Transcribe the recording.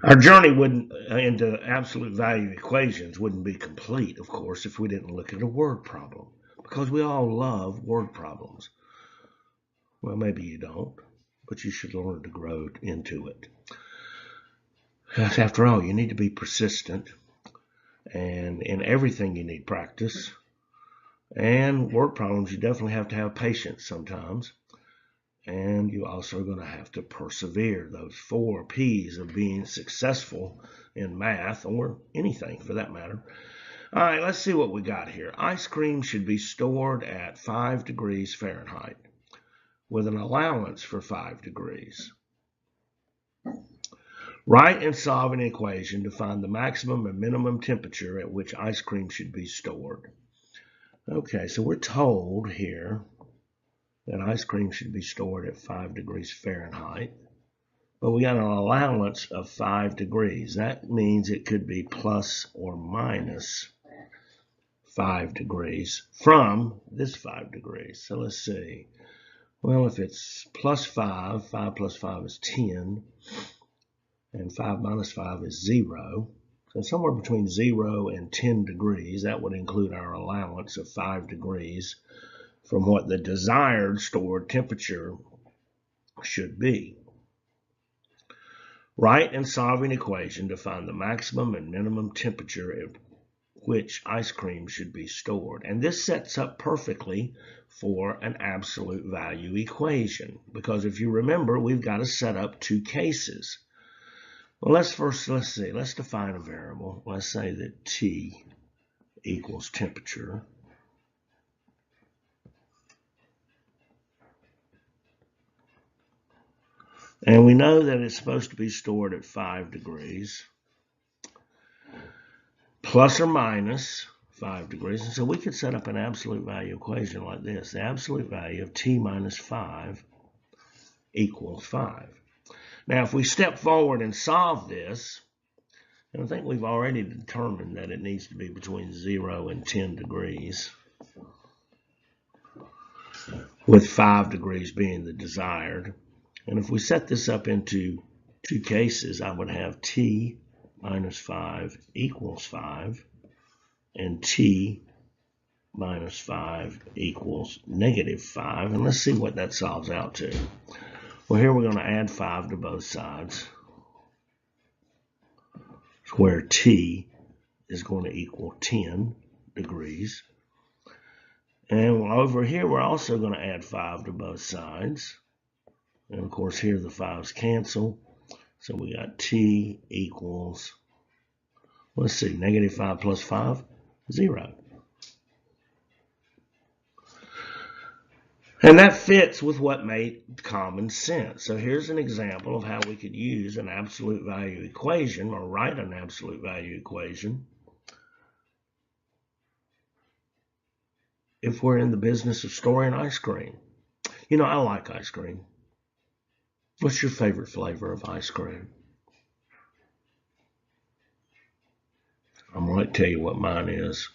Our journey wouldn't into absolute value equations wouldn't be complete, of course, if we didn't look at a word problem, because we all love word problems. Well, maybe you don't, but you should learn to grow into it. After all, you need to be persistent, and in everything you need practice. And word problems, you definitely have to have patience sometimes. And you also are going to have to persevere. Those 4 P's of being successful in math, or anything for that matter. All right, let's see what we got here. Ice cream should be stored at 5 degrees Fahrenheit with an allowance for 5 degrees. Write and solve an equation to find the maximum and minimum temperature at which ice cream should be stored. Okay, so we're told here that ice cream should be stored at 5 degrees Fahrenheit, but we got an allowance of 5 degrees. That means it could be plus or minus 5 degrees from this 5 degrees. So let's see. Well, if it's plus 5, 5 plus 5 is 10, and 5 minus 5 is 0. So somewhere between 0 and 10 degrees, that would include our allowance of 5 degrees from what the desired stored temperature should be. Write and solve an equation to find the maximum and minimum temperature at which ice cream should be stored. And this sets up perfectly for an absolute value equation, because if you remember, we've got to set up 2 cases. Well, let's see. Let's define a variable. Let's say that T equals temperature. And we know that it's supposed to be stored at 5 degrees, plus or minus 5 degrees. And so we could set up an absolute value equation like this. The absolute value of T minus 5 equals 5. Now, if we step forward and solve this, and I think we've already determined that it needs to be between 0 and 10 degrees, with 5 degrees being the desired. And if we set this up into 2 cases, I would have T minus 5 equals 5, and T minus 5 equals negative 5. And let's see what that solves out to. Well, here we're going to add 5 to both sides, where T is going to equal 10 degrees. And over here, we're also going to add 5 to both sides. And of course, here the 5's cancel. So we got T equals, let's see, negative 5 plus 5, 0. And that fits with what made common sense. So here's an example of how we could use an absolute value equation, or write an absolute value equation, if we're in the business of storing ice cream. You know, I like ice cream. What's your favorite flavor of ice cream? I'm going to tell you what mine is.